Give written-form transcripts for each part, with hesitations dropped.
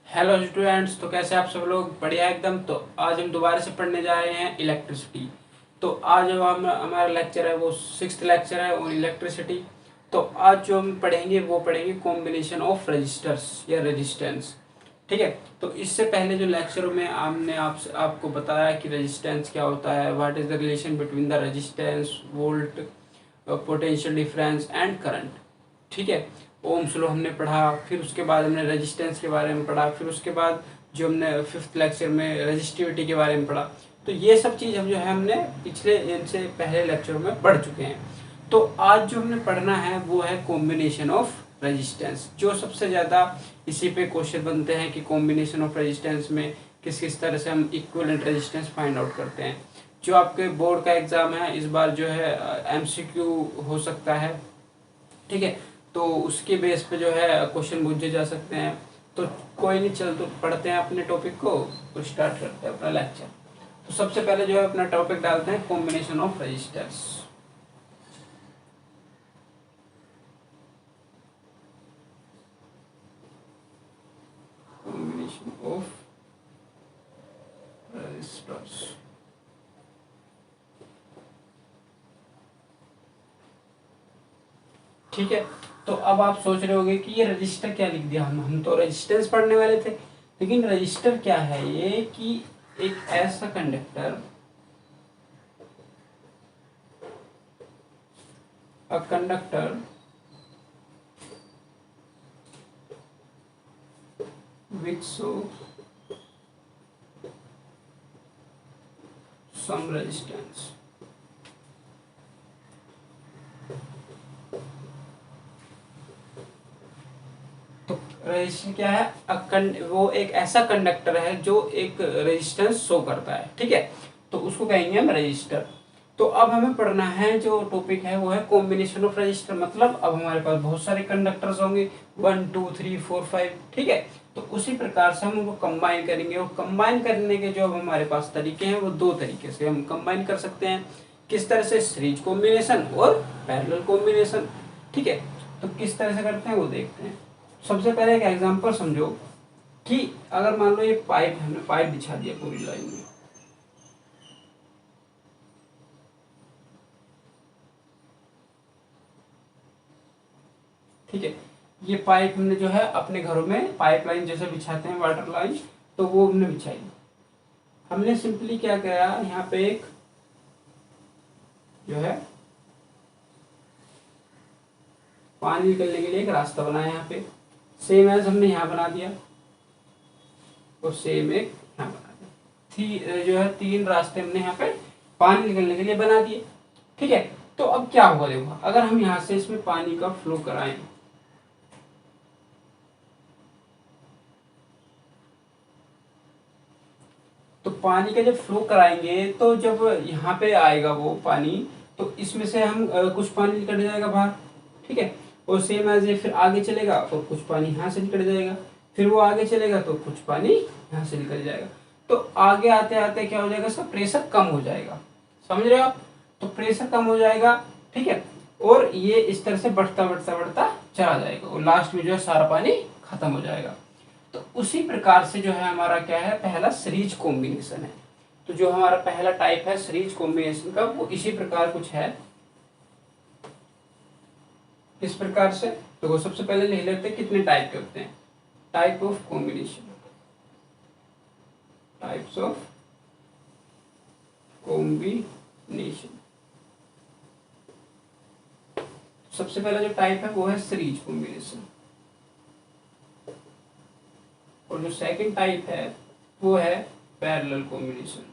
Hello students, तो कैसे आप सब लोग? बढ़िया एकदम। तो आज हम दोबारा से पढ़ने जा रहे हैं इलेक्ट्रिसिटी। तो आज जो हम हमारा लेक्चर है वो 6th लेक्चर है ऑन इलेक्ट्रिसिटी। तो आज जो हम पढ़ेंगे वो पढ़ेंगे कॉम्बिनेशन ऑफ रजिस्टर्स या रेजिस्टेंस। ठीक है। तो इससे पहले जो लेक्चरों में हमने आपको बताया कि रेजिस्टेंस क्या होता है, what is the relation between the resistance, volt, potential difference and current. ठीक है। ओम्स लॉ हमने पढ़ा, फिर उसके बाद हमने रेजिस्टेंस के बारे में पढ़ा, फिर उसके बाद जो हमने 5th लेक्चर में रेजिस्टिविटी के बारे में पढ़ा। तो ये सब चीज़ हम जो है हमने पिछले इनसे पहले लेक्चर में पढ़ चुके हैं। तो आज जो हमने पढ़ना है वो है कॉम्बिनेशन ऑफ रेजिस्टेंस। जो सबसे ज़्यादा इसी पे क्वेश्चन बनते हैं कि कॉम्बिनेशन ऑफ रेजिस्टेंस में किस किस तरह से हम इक्विवेलेंट रेजिस्टेंस फाइंड आउट करते हैं। जो आपके बोर्ड का एग्ज़ाम है इस बार जो है MCQ हो सकता है। ठीक है। तो उसके बेस पे जो है क्वेश्चन पूछे जा सकते हैं। तो कोई नहीं, चल तो पढ़ते हैं अपने टॉपिक को और स्टार्ट करते हैं अपना लेक्चर। तो सबसे पहले जो है अपना टॉपिक डालते हैं combination of resistors. Combination of resistors. ठीक है। तो अब आप सोच रहे होंगे कि ये रजिस्टर क्या लिख दिया, हम तो रेजिस्टेंस पढ़ने वाले थे। लेकिन रजिस्टर क्या है? ये कि एक ऐसा conductor, a conductor which show some resistance। तो रेजिस्टर क्या है? वो एक ऐसा कंडक्टर है जो एक रेजिस्टेंस शो करता है। ठीक है। तो उसको कहेंगे हम रजिस्टर। तो अब हमें पढ़ना है, जो टॉपिक है वो है कॉम्बिनेशन ऑफ रजिस्टर। मतलब अब हमारे पास बहुत सारे कंडक्टर्स होंगे, 1 2 3 4 5। ठीक है। तो उसी प्रकार से हम उनको कंबाइन करेंगे, और कंबाइन करने के जो अब हमारे पास तरीके हैं वो दो तरीके से हम कंबाइन कर सकते हैं। किस तरह से? सीरीज कॉम्बिनेशन और पैरेलल कॉम्बिनेशन। ठीक है। तो किस तरह से करते हैं वो देखते हैं। सबसे पहले एक एग्जांपल समझो कि अगर मान लो ये पाइप, हमने पाइप बिछा दिया पूरी लाइन में। ठीक है। ये पाइप हमने जो है अपने घरों में पाइपलाइन जैसे बिछाते हैं, वाटर लाइन, तो वो हमने बिछाई। हमने सिंपली क्या किया, यहाँ पे एक जो है पानी निकलने के लिए एक रास्ता बनाया यहाँ पे। सेम एज हमने यहाँ बना दिया और सेम एक यहाँ बना दिया। जो है 3 रास्ते हमने यहाँ पे पानी निकलने के लिए बना दिए। ठीक है। तो अब क्या होगा, देखो अगर हम यहाँ से इसमें पानी का फ्लो कराएं, तो पानी का जब फ्लो कराएंगे तो जब यहाँ पे आएगा वो पानी, तो इसमें से हम कुछ पानी निकल जाएगा बाहर। ठीक है। और सेम एज ये फिर आगे चलेगा और कुछ पानी यहाँ से निकल जाएगा, फिर वो आगे चलेगा तो कुछ पानी यहाँ से निकल जाएगा। तो आगे आते आते क्या हो जाएगा, इसका प्रेशर कम हो जाएगा। समझ रहे हो आप? तो प्रेशर कम हो जाएगा। ठीक है। और ये इस तरह से बढ़ता बढ़ता बढ़ता चला जाएगा और लास्ट में जो है सारा पानी खत्म हो जाएगा। तो उसी प्रकार से जो है हमारा क्या है, पहला सीरीज कॉम्बिनेशन है। तो जो हमारा पहला टाइप है सीरीज कॉम्बिनेशन का, वो इसी प्रकार कुछ है। किस प्रकार से? तो सबसे पहले लिख लेते हैं कितने टाइप के होते हैं। Type of combination, types of combination. सबसे पहला जो टाइप है वो है सीरीज कॉम्बिनेशन, और जो सेकंड टाइप है वो है पैरेलल कॉम्बिनेशन।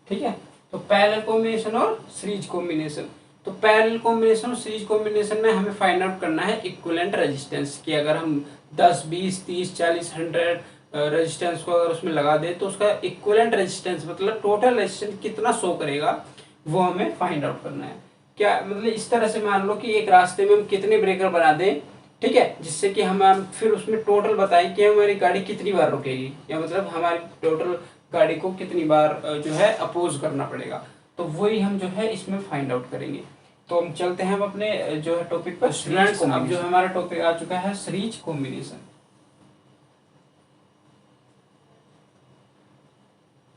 ठीक है। तो पैरेलल कॉम्बिनेशन और सीरीज कॉम्बिनेशन। तो पैरेलल कॉम्बिनेशन और सीरीज कॉम्बिनेशन में हमें फाइंड आउट करना है इक्विवेलेंट रेजिस्टेंस की। अगर हम 10 20 30 40 100 रेजिस्टेंस को अगर उसमें लगा दे तो उसका इक्विवेलेंट रेजिस्टेंस मतलब टोटल रेजिस्टेंस कितना शो करेगा वो हमें फाइंड आउट करना है। क्या मतलब, इस तरह से मान लो कि एक रास्ते में हम कितने ब्रेकर बना दें, ठीक है, जिससे कि हम फिर उसमें टोटल बताएं कि हमारी गाड़ी कितनी बार रुकेगी, या मतलब हमारी टोटल गाड़ी को कितनी बार जो है अपोज करना पड़ेगा। तो वही हम जो है इसमें फाइंड आउट करेंगे। तो हम चलते हैं अब अपने जो है टॉपिक पर स्टूडेंट्स। अब जो हमारा टॉपिक आ चुका है सीरीज कॉम्बिनेशन।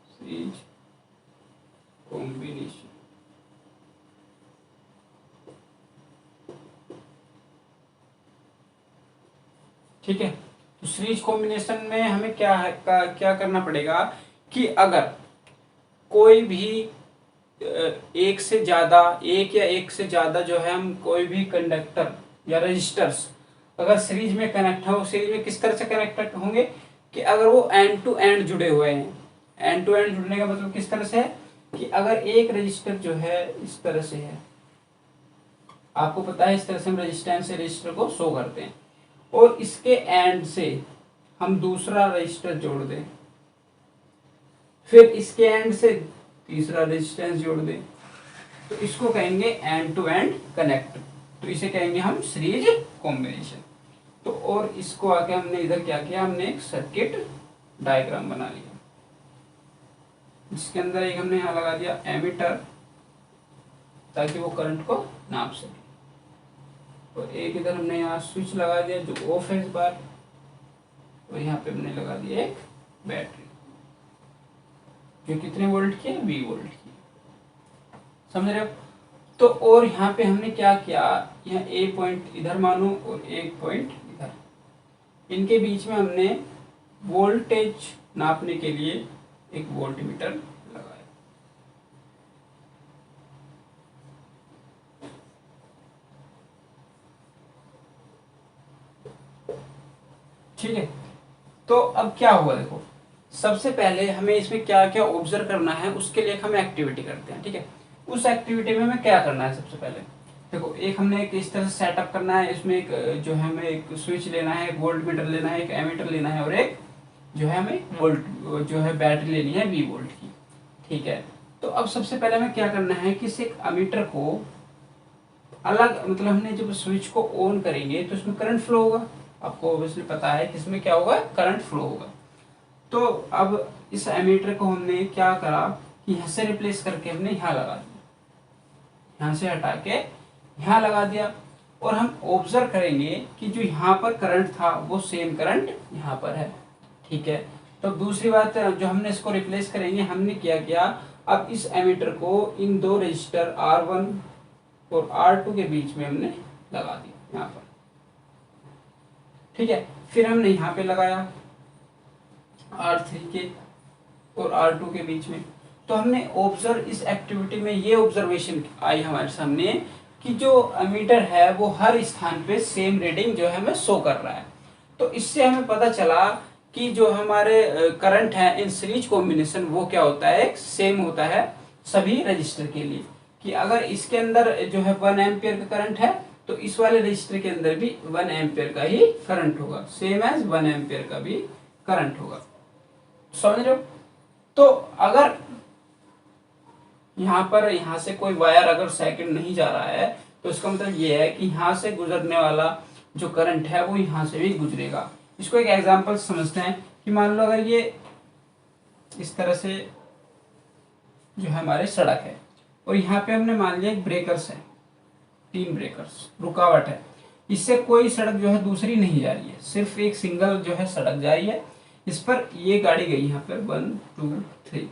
सीरीज कॉम्बिनेशन, ठीक है। तो सीरीज कॉम्बिनेशन में हमें क्या करना पड़ेगा कि अगर कोई भी एक से ज्यादा, एक या एक से ज्यादा जो है हम कोई भी कंडक्टर या रजिस्टर्स अगर सीरीज में कनेक्ट हो, सीरीज में किस तरह से कनेक्ट होंगे कि अगर वो एंड टू एंड जुड़े हुए हैं। एंड टू एंड जुड़ने का मतलब किस तरह से है कि अगर एक रजिस्टर जो है इस तरह से है, आपको पता है इस तरह से हम रेजिस्टेंस से रजिस्टर को शो करते हैं, और इसके एंड से हम दूसरा रजिस्टर जोड़ दें, फिर इसके एंड से तीसरा रेजिस्टेंस जोड़ दें, तो इसको कहेंगे एंड टू एंड कनेक्ट। तो इसे कहेंगे हम सीरीज कॉम्बिनेशन। तो और इसको आके हमने इधर क्या किया, हमने एक सर्किट डायग्राम बना लिया, जिसके अंदर एक हमने यहाँ लगा दिया एमीटर ताकि वो करंट को नाप सके, और एक इधर हमने यहाँ स्विच लगा दिया जो ऑफ है इस बार, और यहाँ पे हमने लगा दिया एक बैटरी जो कितने वोल्ट की है, 20 वोल्ट की, समझ रहे हो। तो और यहाँ पे हमने क्या किया, यहाँ ए पॉइंट इधर मानो और एक पॉइंट इधर, इनके बीच में हमने वोल्टेज नापने के लिए एक वोल्टमीटर लगाया। ठीक है। तो अब क्या हुआ देखो, सबसे पहले हमें इसमें क्या क्या ऑब्जर्व करना है, उसके लिए हम एक्टिविटी करते हैं। ठीक है, उस एक्टिविटी में हमें क्या करना है, सबसे पहले देखो एक हमने एक इस तरह से सेटअप करना है, इसमें एक जो है हमें एक स्विच लेना है, एक वोल्ट मीटर लेना है, एक एमीटर लेना है, और एक जो है हमें वोल्ट जो है बैटरी लेनी है 20 वोल्ट की। ठीक है, तो अब सबसे पहले हमें क्या करना है कि इस एक अमीटर को अलग, मतलब हमने जब स्विच को ऑन करेंगे तो इसमें करंट फ्लो होगा, आपको ऑब्वियसली पता है कि इसमें क्या होगा, करंट फ्लो होगा। तो अब इस एमीटर को हमने क्या करा कि यहाँ से रिप्लेस करके हमने यहाँ लगा दिया, यहाँ से हटा के यहाँ लगा दिया, और हम ऑब्जर्व करेंगे कि जो यहाँ पर करंट था वो सेम करंट यहाँ पर है। ठीक है, तो दूसरी बात जो हमने इसको रिप्लेस करेंगे, हमने क्या किया, अब इस एमीटर को इन दो रजिस्टर R1 और R2 के बीच में हमने लगा दिया यहाँ पर। ठीक है, फिर हमने यहाँ पे लगाया R3 के और R2 के बीच में। तो हमने ऑब्जर्व इस एक्टिविटी में ये ऑब्जर्वेशन आई हमारे सामने कि जो एमीटर है वो हर स्थान पे सेम रीडिंग जो है हमें शो कर रहा है। तो इससे हमें पता चला कि जो हमारे करंट है इन सीरीज कॉम्बिनेशन वो क्या होता है, सेम होता है सभी रजिस्टर के लिए, कि अगर इसके अंदर जो है 1 एम्पियर का करंट है तो इस वाले रजिस्टर के अंदर भी 1 एम्पियर का ही करंट होगा, सेम एज 1 एम्पियर का भी करंट होगा। समझ रहे हो। तो अगर यहाँ से कोई वायर अगर सेकंड नहीं जा रहा है तो इसका मतलब ये है कि यहाँ से गुजरने वाला जो करंट है वो यहाँ से भी गुजरेगा। इसको एक एग्जांपल समझते हैं कि मान लो अगर ये इस तरह से जो है हमारे सड़क है, और यहाँ पे हमने मान लिया एक ब्रेकर्स है, 3 ब्रेकर्स रुकावट है, इससे कोई सड़क जो है दूसरी नहीं जा रही है, सिर्फ एक सिंगल जो है सड़क जा रही है, इस पर ये गाड़ी गई यहाँ पर 1 2 3।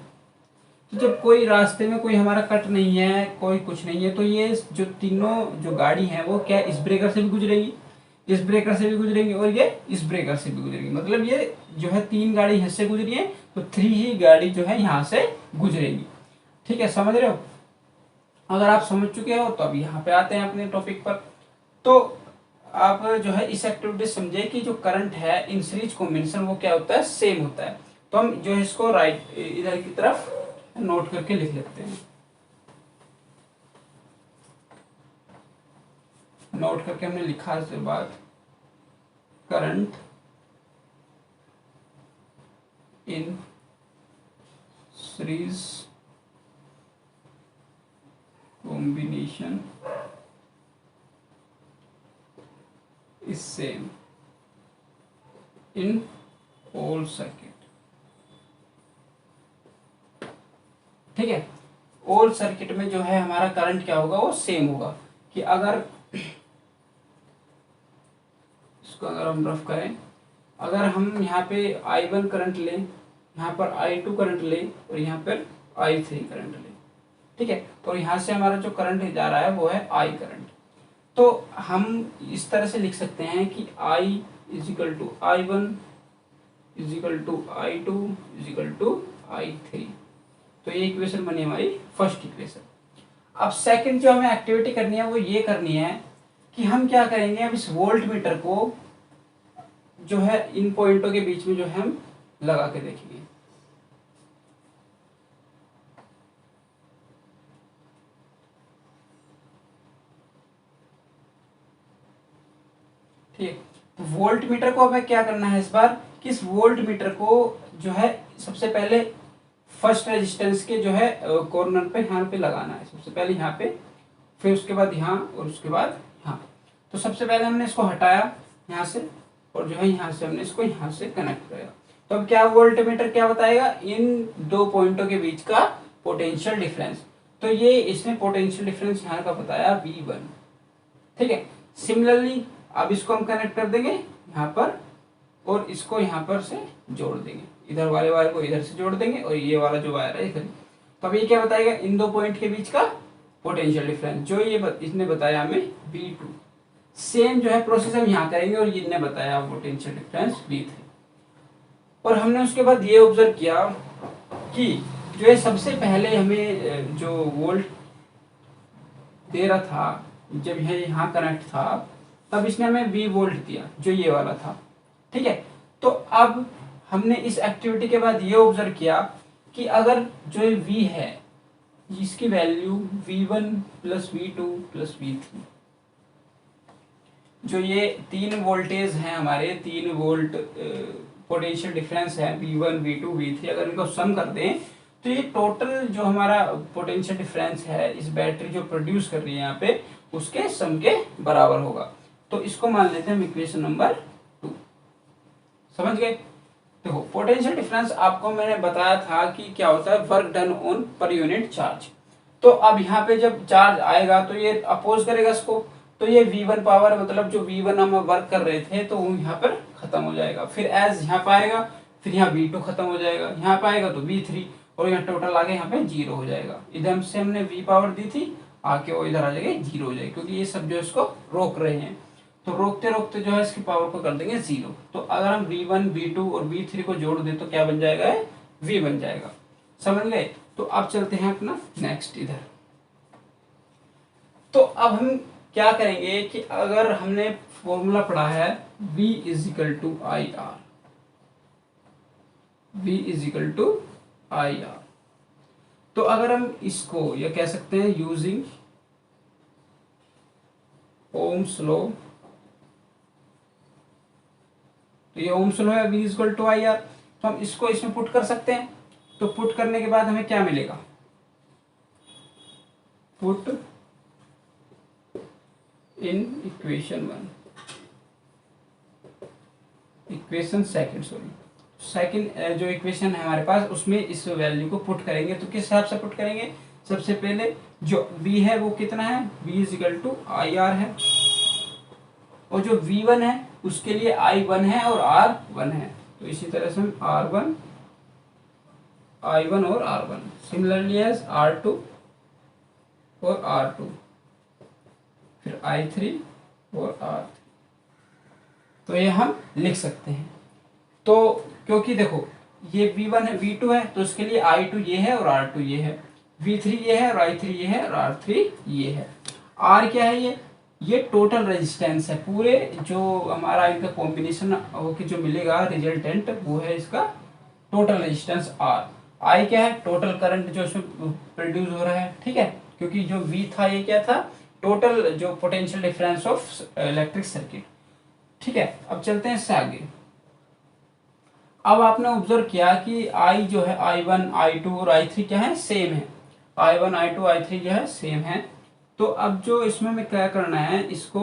तो जब कोई रास्ते में कोई हमारा कट नहीं है, कोई कुछ नहीं है, तो ये जो तीनों जो गाड़ी है वो क्या इस ब्रेकर से भी गुजरेगी, इस ब्रेकर से भी गुजरेंगी, और ये इस ब्रेकर से भी गुजरेगी। मतलब ये जो है 3 गाड़ी यहाँ से गुजरी है तो 3 ही गाड़ी जो है यहाँ से गुजरेगी। ठीक है, समझ रहे हो। अगर आप समझ चुके हो तो अब यहाँ पे आते हैं अपने टॉपिक पर। तो आप जो है इस एक्टिविटी समझे कि जो करंट है इन सीरीज कॉम्बिनेशन वो क्या होता है, सेम होता है। तो हम जो है इसको राइट इधर की तरफ नोट करके लिख लेते हैं, नोट करके हमने लिखा इसके बाद current in series combination is same in all circuit. ठीक है, ऑल सर्किट में जो है हमारा करंट क्या होगा, वो सेम होगा। कि अगर इसको अगर हम रफ करें, अगर हम यहाँ पे I1 करंट लें, यहाँ पर I2 करंट लें और यहाँ पर I3 करंट लें, ठीक है, और यहाँ से हमारा जो करंट जा रहा है वो है I करंट। तो हम इस तरह से लिख सकते हैं कि I is equal to I1 is equal to I2 is equal to I3। तो ये इक्वेशन बनी हमारी फर्स्ट इक्वेशन। अब सेकंड जो हमें एक्टिविटी करनी है वो ये करनी है कि हम क्या करेंगे, अब इस वोल्ट मीटर को जो है इन पॉइंटों के बीच में जो है हम लगा के देखेंगे। ठीक, तो वोल्ट मीटर को हमें क्या करना है इस बार, कि इस वोल्ट मीटर को जो है सबसे पहले फर्स्ट रेजिस्टेंस के जो है कॉर्नर पे यहाँ पे लगाना है। सबसे पहले यहाँ पे, फिर उसके बाद यहाँ और उसके बाद यहाँ। तो सबसे पहले हमने इसको हटाया यहाँ से और जो है यहाँ से हमने इसको यहाँ से कनेक्ट किया। तो अब क्या वोल्ट मीटर क्या बताएगा, इन दो पॉइंटों के बीच का पोटेंशियल डिफरेंस। तो ये इसने पोटेंशियल डिफरेंस यहाँ का बताया V1। ठीक है, सिमिलरली अब इसको हम कनेक्ट कर देंगे यहाँ पर और इसको यहाँ पर से जोड़ देंगे, इधर वाले वायर को इधर से जोड़ देंगे और ये वाला जो वायर है इधर। तो अब ये क्या बताएगा, इन दो पॉइंट के बीच का पोटेंशियल डिफरेंस, जो ये इसने बताया हमें V2। सेम जो है प्रोसेस हम यहाँ करेंगे और ये बताया पोटेंशियल डिफरेंस V3। और हमने उसके बाद ये ऑब्जर्व किया कि जो है सबसे पहले हमें जो वोल्ट दे रहा था, जब यह यहाँ कनेक्ट था तब इसने हमें V वोल्ट दिया जो ये वाला था। ठीक है, तो अब हमने इस एक्टिविटी के बाद ये ऑब्जर्व किया कि अगर जो ये V है इसकी value V1 plus V2 plus V3, जो ये तीन वोल्टेज हैं हमारे, 3 वोल्ट पोटेंशियल डिफरेंस है V1 V2 V3, अगर इनको सम कर दें तो ये टोटल जो हमारा पोटेंशियल डिफरेंस है इस बैटरी जो प्रोड्यूस कर रही है यहाँ पे, उसके सम के बराबर होगा। तो इसको मान लेते हैं हम इक्वेशन नंबर 2। समझ गए? देखो पोटेंशियल डिफरेंस आपको मैंने बताया था कि क्या होता है, work done on per unit charge. तो अब यहाँ पे जब चार्ज आएगा तो ये अपोज करेगा इसको, तो ये V1 पावर मतलब जो V1 हम वर्क कर रहे थे तो वो यहाँ पर खत्म हो जाएगा। फिर एज यहाँ पे आएगा, फिर यहाँ V2 खत्म हो जाएगा, यहाँ पे आएगा तो V3 और यहाँ टोटल आगे यहाँ पे 0 हो जाएगा। इधर से हमने V पावर दी थी, आके वो इधर आ जाएगा 0 हो जाएगा, क्योंकि ये सब जो इसको रोक रहे हैं। तो रोकते रोकते जो है इसकी पावर को कर देंगे 0। तो अगर हम V1 V2 और V3 को जोड़ दें तो क्या बन जाएगा, V बन जाएगा। समझ गए? तो अब चलते हैं अपना नेक्स्ट इधर। तो अब हम क्या करेंगे कि अगर हमने फॉर्मूला पढ़ा है V is equal to I R, V is equal to I R, तो अगर हम इसको ये कह सकते हैं यूजिंग ओम्स लॉ, तो ये ओम्स लॉ है V is equal to I R, तो हम इसको इसमें पुट कर सकते हैं। तो पुट करने के बाद हमें क्या मिलेगा, put in equation 1, equation second जो इक्वेशन है हमारे पास उसमें इस वैल्यू को पुट करेंगे। तो किस हिसाब से पुट करेंगे, सबसे पहले जो V है वो कितना है, V is equal to I R है, और जो V1 है उसके लिए I1 है और R1 है। तो इसी तरह से हम R1 I1 और R1 सिमिलरली एज R2 और R2, फिर I3 और R3। तो ये हम लिख सकते हैं। तो क्योंकि देखो ये V1 है V2 है तो उसके लिए I2 ये है और R2 ये है, V3 ये है और I3 ये है और R3 ये है। R क्या है, ये टोटल रेजिस्टेंस है, पूरे जो हमारा इनका कॉम्बिनेशन होकर जो मिलेगा रिजल्टेंट वो है इसका टोटल रेजिस्टेंस R। I क्या है, टोटल करंट जो इसमें प्रोड्यूस हो रहा है। ठीक है, क्योंकि जो V था ये क्या था, टोटल जो potential difference of electric circuit. ठीक है, अब चलते हैं इससे आगे। अब आपने ऑब्जर्व किया कि I जो है I1 I2 और I3 क्या है, सेम है। I1 I2 I3 जो है सेम है। तो अब जो इसमें हमें क्या करना है, इसको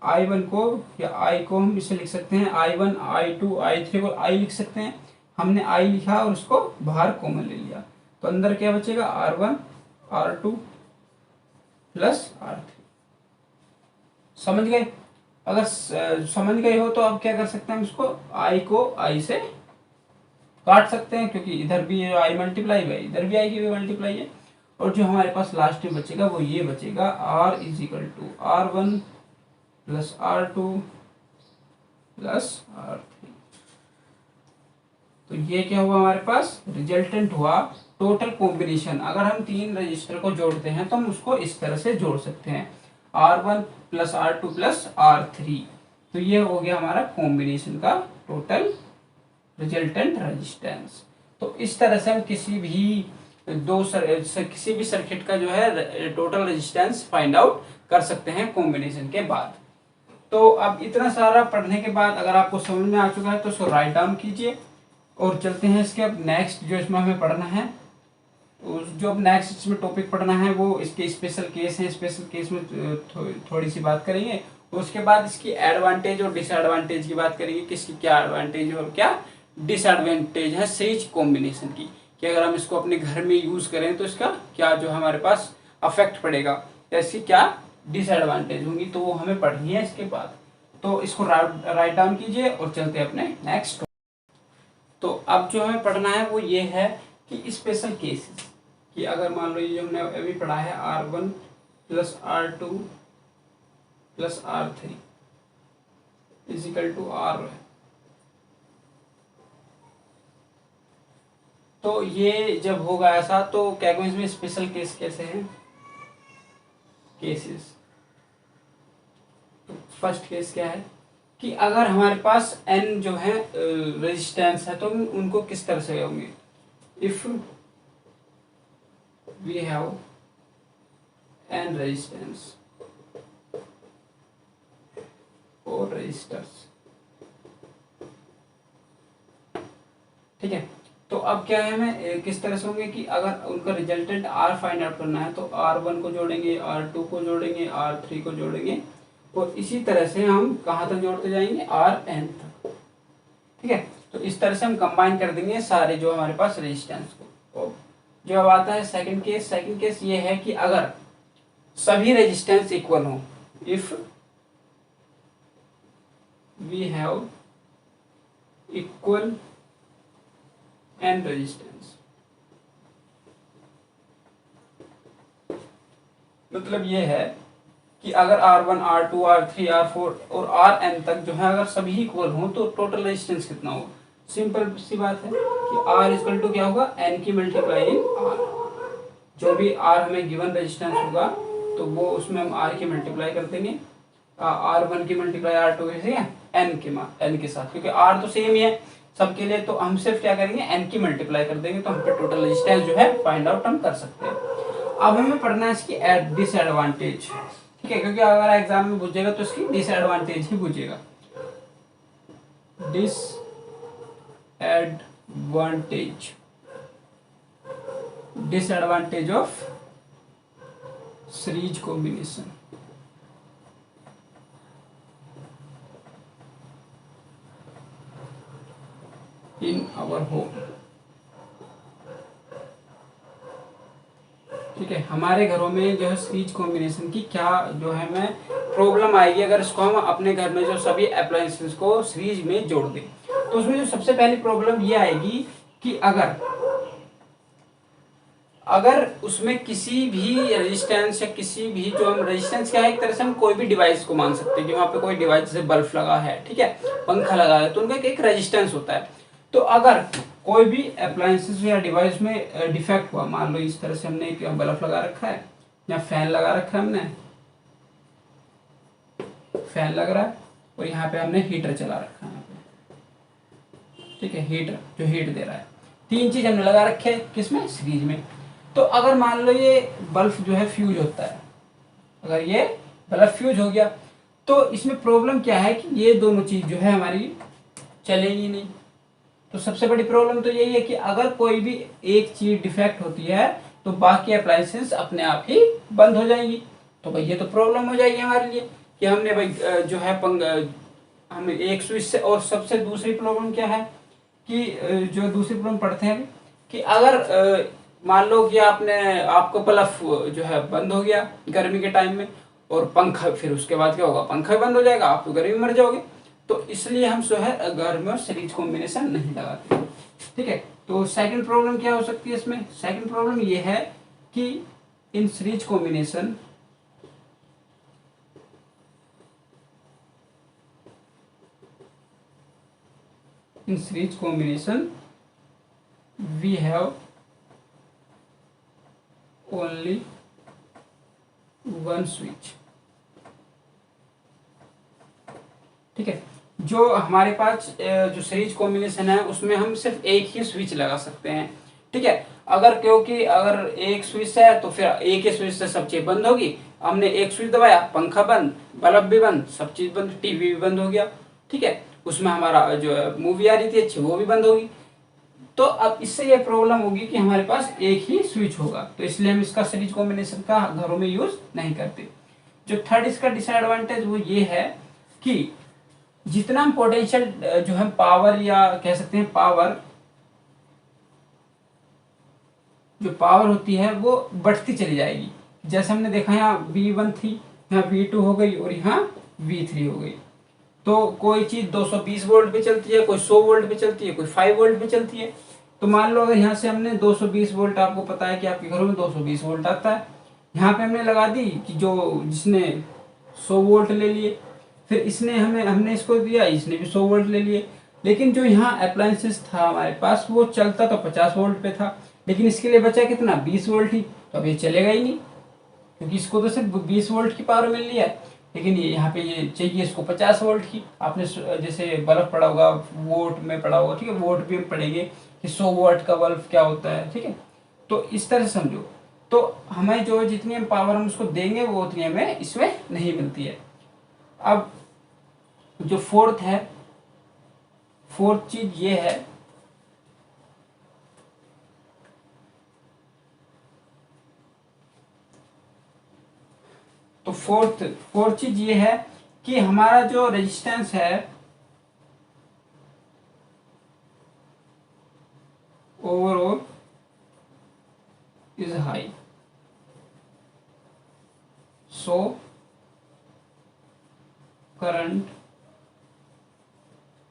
I1 को या I को हम इसे लिख सकते हैं I1 I2 I3 को I लिख सकते हैं। हमने I लिखा और उसको बाहर कॉमन ले लिया, तो अंदर क्या बचेगा R1 R2 प्लस R3। समझ गए? अगर समझ गए हो तो अब क्या कर सकते हैं, हम इसको I को I से काट सकते हैं, क्योंकि इधर भी I मल्टीप्लाई है, इधर भी I की भी मल्टीप्लाई है। और जो हमारे पास लास्ट में बचेगा वो ये बचेगा, R is equal to R1 plus R2 plus R3। तो ये क्या हुआ हमारे पास, रिजल्टेंट हुआ टोटल कॉम्बिनेशन। अगर हम तीन रजिस्टर को जोड़ते हैं तो हम उसको इस तरह से जोड़ सकते हैं, R1 plus R2 plus R3। तो ये हो गया हमारा कॉम्बिनेशन का टोटल रिजल्टेंट रेजिस्टेंस। तो इस तरह से हम किसी भी किसी भी सर्किट का जो है टोटल रेजिस्टेंस फाइंड आउट कर सकते हैं कॉम्बिनेशन के बाद। तो अब इतना सारा पढ़ने के बाद अगर आपको समझ में आ चुका है तो इसको राइट डाउन कीजिए और चलते हैं इसके अब नेक्स्ट जो इसमें हमें पढ़ना है। उस जो अब नेक्स्ट इसमें टॉपिक पढ़ना है वो इसके स्पेशल केस हैं। स्पेशल केस में थोड़ी सी बात करेंगे, उसके बाद इसकी एडवांटेज और डिसएडवांटेज की बात करेंगे, किसकी क्या एडवांटेज और क्या डिसएडवांटेज है सीरीज कॉम्बिनेशन की, कि अगर हम इसको अपने घर में यूज करें तो इसका क्या जो हमारे पास अफेक्ट पड़ेगा, या इसकी क्या डिसएडवांटेज होंगी, तो वो हमें पढ़नी है इसके बाद। तो इसको राइट डाउन कीजिए और चलते हैं अपने नेक्स्ट। तो अब जो हमें पढ़ना है वो ये है कि स्पेशल केसेस, कि अगर मान लो ये जो हमने अभी पढ़ा है R1 plus R2 plus R3 is equal to R है, तो ये जब होगा ऐसा तो क्या कहूँ इसमें स्पेशल केस कैसे हैं, केसेस। तो फर्स्ट केस क्या है कि अगर हमारे पास n जो है रेजिस्टेंस है तो उनको किस तरह से होंगे, if we have n resistance और रेजिस्टर्स। ठीक है, तो अब क्या है हमें किस तरह से होंगे कि अगर उनका रिजल्टेंट R फाइंड आउट करना है तो R1 को जोड़ेंगे, R2 को जोड़ेंगे, R3 को जोड़ेंगे, और इसी तरह से हम कहाँ तक जोड़ते जाएंगे, Rn तक। ठीक है, तो इस तरह से हम कंबाइन कर देंगे सारे जो हमारे पास रेजिस्टेंस को। जो अब आता है सेकंड केस। सेकंड केस ये है कि अगर सभी रेजिस्टेंस इक्वल हो, if we have equal n resistance. मतलब ये है कि अगर R1, R2, R3, R4 और Rn तक जो है अगर सभी इक्वल हो तो टोटल रेजिस्टेंस कितना होगा। सिंपल सी बात है कि R इक्वल टू क्या होगा, n की मल्टीप्लाई इन R। जो भी R हमें गिवन रेजिस्टेंस होगा तो वो उसमें हम R की मल्टीप्लाई कर देंगे, R1 की मल्टीप्लाई R2 से n के साथ, क्योंकि R तो सेम ही है सबके लिए, तो हम सिर्फ क्या करेंगे n की मल्टीप्लाई कर देंगे, तो हम पे टोटल रेजिस्टेंस जो है फाइंड आउट हम कर सकते हैं। अब हमें पढ़ना है इसकी डिसएडवांटेज। ठीक है, क्योंकि अगर एग्जाम में पूछेगा तो इसकी डिसएडवांटेज ही पूछेगा। Disadvantage of series combination. In our home. ठीक है, हमारे घरों में जो है सीरीज कॉम्बिनेशन की क्या जो है मैं प्रॉब्लम आएगी अगर इसको हम अपने घर में जो सभी अप्लायंसेस को सीरीज में जोड़ दें। तो उसमें जो सबसे पहली प्रॉब्लम ये आएगी कि अगर उसमें किसी भी रेजिस्टेंस या किसी भी जो हम रेजिस्टेंस क्या है, एक तरह से हम कोई भी डिवाइस को मान सकते हैं कि वहां पे कोई डिवाइस जैसे बल्ब लगा है, ठीक है, पंखा लगा है, तो उनका एक रेजिस्टेंस होता है। तो अगर कोई भी अप्लायंसेस या डिवाइस में डिफेक्ट हुआ, मान लो इस तरह से हमने एक बल्ब लगा रखा है या फैन लगा रखा है, हमने फैन लग रहा है और यहाँ पे हमने हीटर चला रखा है, ठीक है, हीटर जो हीट दे रहा है। तीन चीज हमने लगा रखे हैं किसमें, सीरीज में। तो अगर मान लो ये बल्ब जो है फ्यूज होता है, अगर ये बल्ब फ्यूज हो गया तो इसमें प्रॉब्लम क्या है कि ये दोनों चीज जो है हमारी चलेगी नहीं। तो सबसे बड़ी प्रॉब्लम तो यही है कि अगर कोई भी एक चीज डिफेक्ट होती है तो बाकी अप्लायंसेस अपने आप ही बंद हो जाएंगी। तो भाई ये तो प्रॉब्लम हो जाएगी हमारे लिए कि हमने भाई जो है हमने एक स्विच से। और सबसे दूसरी प्रॉब्लम क्या है कि जो दूसरी प्रॉब्लम पढ़ते हैं कि अगर मान लो कि आपने आपका बल्ब जो है बंद हो गया गर्मी के टाइम में, और पंखा, फिर उसके बाद क्या होगा, पंखा बंद हो जाएगा, आप तो गर्मी में मर जाओगे। तो इसलिए हम जो है गर्मी और सीरीज कॉम्बिनेशन नहीं लगाते। ठीक है, तो सेकंड प्रॉब्लम क्या हो सकती है इसमें, सेकंड प्रॉब्लम ये है कि in series combination we have only one switch। ठीक है, जो हमारे पास जो सीरीज कॉम्बिनेशन है उसमें हम सिर्फ एक ही स्विच लगा सकते हैं। ठीक है, अगर क्योंकि अगर एक स्विच है तो फिर एक ही स्विच से सब चीज बंद होगी। हमने एक स्विच दबाया, पंखा बंद, बल्ब भी बंद, सब चीज बंद, टीवी भी बंद हो गया। ठीक है, उसमें हमारा जो मूवी आ रही थी अच्छी वो भी बंद होगी। तो अब इससे ये प्रॉब्लम होगी कि हमारे पास एक ही स्विच होगा, तो इसलिए हम इसका सीरीज कॉम्बिनेशन का घरों में यूज नहीं करते। जो थर्ड इसका डिसएडवांटेज वो ये है कि जितना हम पोटेंशियल जो हम पावर या कह सकते हैं पावर, जो पावर होती है वो बढ़ती चली जाएगी। जैसे हमने देखा यहाँ V1 थी, यहाँ V2 हो गई और यहाँ V3 हो गई। तो कोई चीज 220 वोल्ट पे चलती है, कोई 100 वोल्ट पे चलती है, कोई 5 वोल्ट पे चलती है। तो मान लो अगर यहाँ से हमने 220 वोल्ट, आपको पता है कि आपके घरों में 220 वोल्ट आता है, यहाँ पे हमने लगा दी कि जो जिसने 100 वोल्ट ले लिए, फिर इसने हमने इसको दिया, इसने भी 100 वोल्ट ले लिए। लेकिन जो यहाँ अप्लायंसेस था हमारे पास वो चलता तो 50 वोल्ट पे था, लेकिन इसके लिए बचा कितना, 20 वोल्ट ही। तो अब ये चलेगा ही नहीं, क्योंकि इसको तो सिर्फ 20 वोल्ट की पावर मिल रही है, लेकिन ये यहाँ पे ये चाहिए इसको 50 वोल्ट की। आपने जैसे बल्ब पड़ा होगा, वोल्ट में पड़ा होगा, ठीक है, वोल्ट भी हम पढ़ेंगे कि 100 वोल्ट का बल्ब क्या होता है। ठीक है, तो इस तरह से समझो। तो हमें जो जितनी हम पावर हम उसको देंगे वो उतनी हमें इसमें नहीं मिलती है। अब जो फोर्थ है, फोर्थ चीज ये है, तो फोर्थ चीज ये है कि हमारा जो रेजिस्टेंस है overall is high, so current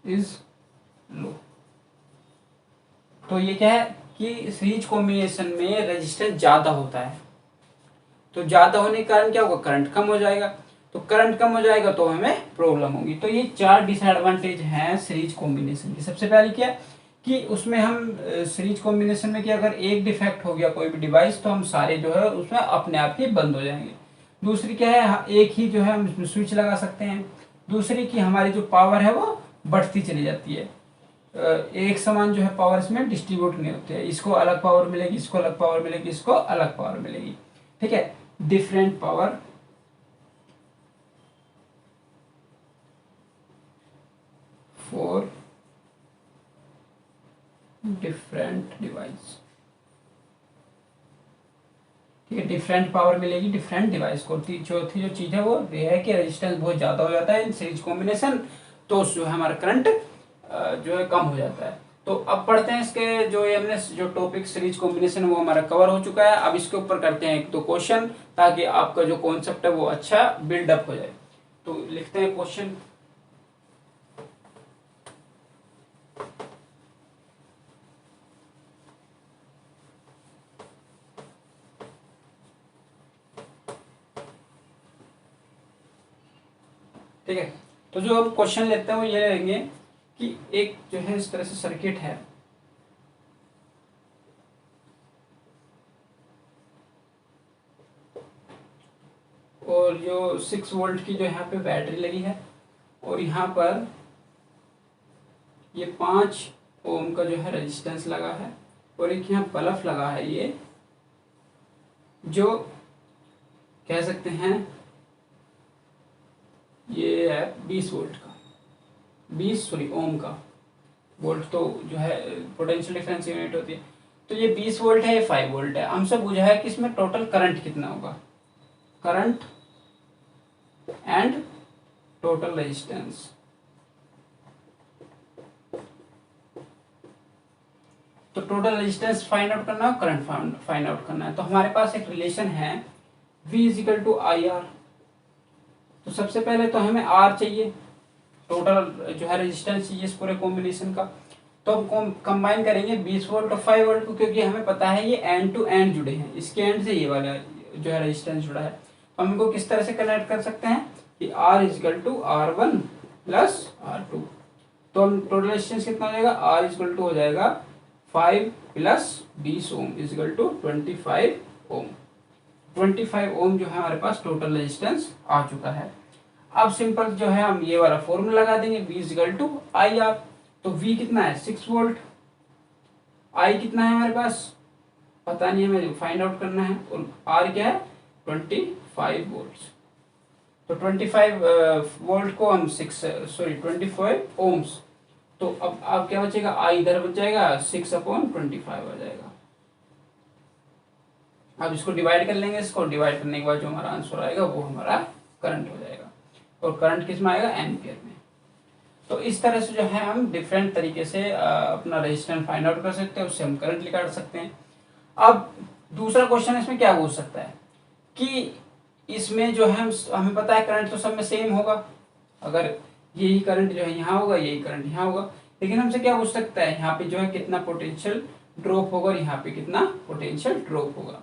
is low. तो ये क्या है कि सीरीज कॉम्बिनेशन में रेजिस्टेंस ज्यादा होता है, तो ज्यादा होने के कारण क्या होगा, करंट कम हो जाएगा। तो करंट कम हो जाएगा तो हमें प्रॉब्लम होगी। तो ये चार डिसएडवांटेज हैं सीरीज कॉम्बिनेशन की। सबसे पहले क्या कि उसमें हम सीरीज कॉम्बिनेशन में क्या, अगर एक डिफेक्ट हो गया कोई भी डिवाइस तो हम सारे जो है उसमें अपने आप ही बंद हो जाएंगे। दूसरी क्या है, एक ही जो है हम इसमें स्विच लगा सकते हैं। दूसरी की हमारी जो पावर है वो बढ़ती चली जाती है, एक समान जो है पावर इसमें डिस्ट्रीब्यूट नहीं होते हैं। इसको अलग पावर मिलेगी, इसको अलग पावर मिलेगी, इसको अलग पावर मिलेगी। ठीक है, different power for different device. ठीक है, डिफरेंट पावर मिलेगी डिफरेंट डिवाइस को। चौथी जो चीज है वो ये है कि रेजिस्टेंस बहुत ज्यादा हो जाता है इन सीरीज कॉम्बिनेशन, तो जो है हमारा करंट जो है कम हो जाता है। तो अब पढ़ते हैं इसके जो ये हमने जो टॉपिक सीरीज कॉम्बिनेशन वो हमारा कवर हो चुका है। अब इसके ऊपर करते हैं एक दो क्वेश्चन, ताकि आपका जो कॉन्सेप्ट है वो अच्छा बिल्डअप हो जाए। तो लिखते हैं क्वेश्चन। ठीक है, तो जो हम क्वेश्चन लेते हैं वो ये लेंगे कि एक जो है इस तरह से सर्किट है, और जो 6 वोल्ट की जो यहाँ पे बैटरी लगी है, और यहाँ पर ये 5 ओम का जो है रेजिस्टेंस लगा है, और एक यहाँ बल्ब लगा है, ये जो कह सकते हैं ये है 20 वोल्ट का, 20 सॉरी ओम का। वोल्ट तो जो है पोटेंशियल डिफरेंस यूनिट होती है। तो ये 20 वोल्ट है, ये 5 वोल्ट है। हमसे पूछा है कि इसमें टोटल करंट कितना होगा, करंट एंड टोटल रेजिस्टेंस। तो टोटल रेजिस्टेंस फाइंड आउट करना है, करंट फाइंड आउट करना है। तो हमारे पास एक रिलेशन है V is equal to I R. तो सबसे पहले तो हमें R चाहिए, टोटल जो है रेजिस्टेंस चाहिए इस पूरे कॉम्बिनेशन का। तो हम कंबाइन करेंगे 20 वोल्ट और 5 वोल्ट को, क्योंकि हमें पता है ये एंड टू एंड जुड़े हैं, इसके एंड से ये वाला जो है रेजिस्टेंस जुड़ा है। हम इनको किस तरह से कनेक्ट कर सकते हैं कि R is equal to R1 plus R2। तो हम टोटल रेजिस्टेंस कितना हो जाएगा, R इजिकल टू हो जाएगा 5 प्लस 20 ओम इजिकल टू 25 ओम। 25 ओम जो है हमारे पास टोटल रेजिस्टेंस आ चुका है। अब सिंपल जो है हम ये वाला फॉर्मूला लगा देंगे, V is equal to I R. तो V कितना है 6 वोल्ट, I कितना है हमारे पास पता नहीं, हमें फाइंड आउट करना है, और R क्या है 25 वोल्ट। तो 25 वोल्ट को हम 25 ओम्स। तो अब क्या बचेगा, I इधर बच जाएगा 6/25 आ जाएगा। अब इसको डिवाइड कर लेंगे, इसको डिवाइड करने के बाद जो हमारा आंसर आएगा वो हमारा करंट हो जाएगा, और करंट किस में आएगा, एम्पियर में। तो इस तरह से जो है हम डिफरेंट तरीके से अपना रेजिस्टेंस फाइंड आउट कर सकते हैं, उससे हम करंट निकाल सकते हैं। अब दूसरा क्वेश्चन इसमें क्या हो सकता है कि इसमें जो है हमें पता है करंट तो सब में सेम होगा, अगर यही करंट जो है यहाँ होगा, यही करंट यहाँ होगा, लेकिन हमसे क्या पूछ सकता है यहाँ पे जो है कितना पोटेंशियल ड्रॉप होगा और यहाँ पे कितना पोटेंशियल ड्रॉप होगा।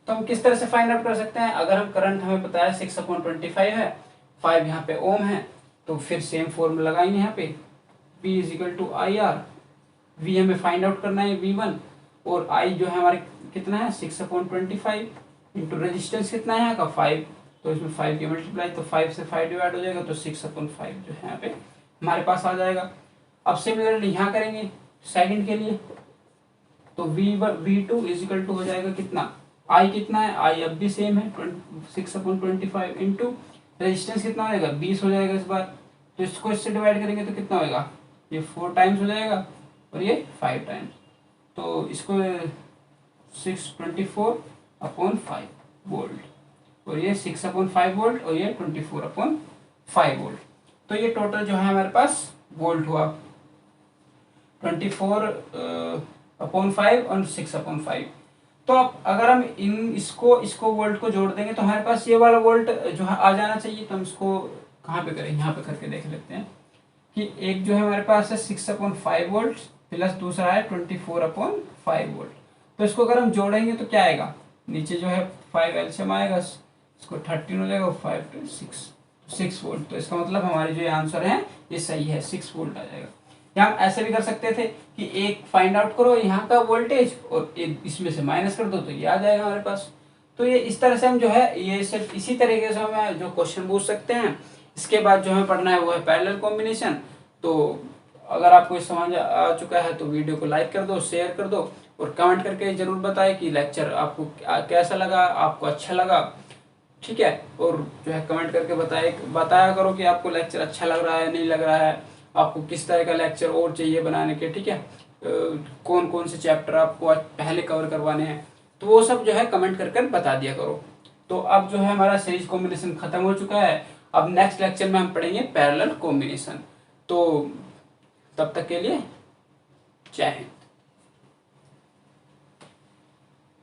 तो हम किस तरह से फाइंड आउट कर सकते हैं, अगर हम करंट हमें पता है 6/25 है, 5 यहाँ पे ओम है, तो फिर सेम फॉर्मूला लगाएंगे यहाँ पे V is equal to I R. V हमें फाइंड आउट करना है V1, और I जो है हमारे कितना है 6/25 इंटू रेजिस्टेंस कितना है यहाँ का 5, तो इसमें 5 की मल्टीप्लाई, तो 5 से 5 डिवाइड हो जाएगा, तो 6/5 जो है यहाँ पे हमारे पास आ जाएगा। अब सिमिलरली यहाँ करेंगे सेकंड के लिए, तो V2 इजिकल टू हो जाएगा कितना, I कितना है, I अब भी सेम है 6/25 इंटू रेजिस्टेंस कितना हो जाएगा 20 हो जाएगा इस बार, तो इसको इससे डिवाइड करेंगे तो कितना होएगा, ये 4 टाइम्स हो जाएगा और ये 5 टाइम्स, तो इसको 624/5 वोल्ट, और ये 6/5 वोल्ट, और ये 24/5 वोल्ट। तो ये टोटल जो है हमारे पास वोल्ट हुआ 24/5 और 6/5। तो अब अगर हम इसको वोल्ट को जोड़ देंगे तो हमारे पास ये वाला वोल्ट जो है आ जाना चाहिए। तो हम इसको कहाँ पे करें, यहाँ पे करके देख लेते हैं कि एक जो है हमारे पास है 6/5 वोल्ट प्लस दूसरा है 24/5 वोल्ट। तो इसको अगर हम जोड़ेंगे तो क्या आएगा, नीचे जो है 5 एलसीएम आएगा, इसको 13 हो जाएगा, 5 to 6 वोल्ट। तो इसका मतलब हमारे जो आंसर है ये सही है, 6 वोल्ट आ जाएगा। या हम ऐसे भी कर सकते थे कि एक फाइंड आउट करो यहाँ का वोल्टेज और एक इसमें से माइनस कर दो, तो ये आ जाएगा हमारे पास। तो ये इस तरह से हम जो है ये सिर्फ इसी तरीके से हमें जो क्वेश्चन पूछ सकते हैं। इसके बाद जो हमें पढ़ना है वो है पैरेलल कॉम्बिनेशन। तो अगर आपको समझ आ चुका है तो वीडियो को लाइक कर दो, शेयर कर दो, और कमेंट करके जरूर बताएं कि लेक्चर आपको कैसा लगा, आपको अच्छा लगा, ठीक है। और जो है कमेंट करके बताया करो कि आपको लेक्चर अच्छा लग रहा है, नहीं लग रहा है, आपको किस तरह का लेक्चर और चाहिए बनाने के, ठीक है। कौन कौन से चैप्टर आपको पहले कवर करवाने हैं, तो वो सब जो है कमेंट कर बता दिया करो। तो अब जो है हमारा सीरीज कॉम्बिनेशन खत्म हो चुका है। अब नेक्स्ट लेक्चर में हम पढ़ेंगे पैरेलल कॉम्बिनेशन। तो तब तक के लिए जय हिंद।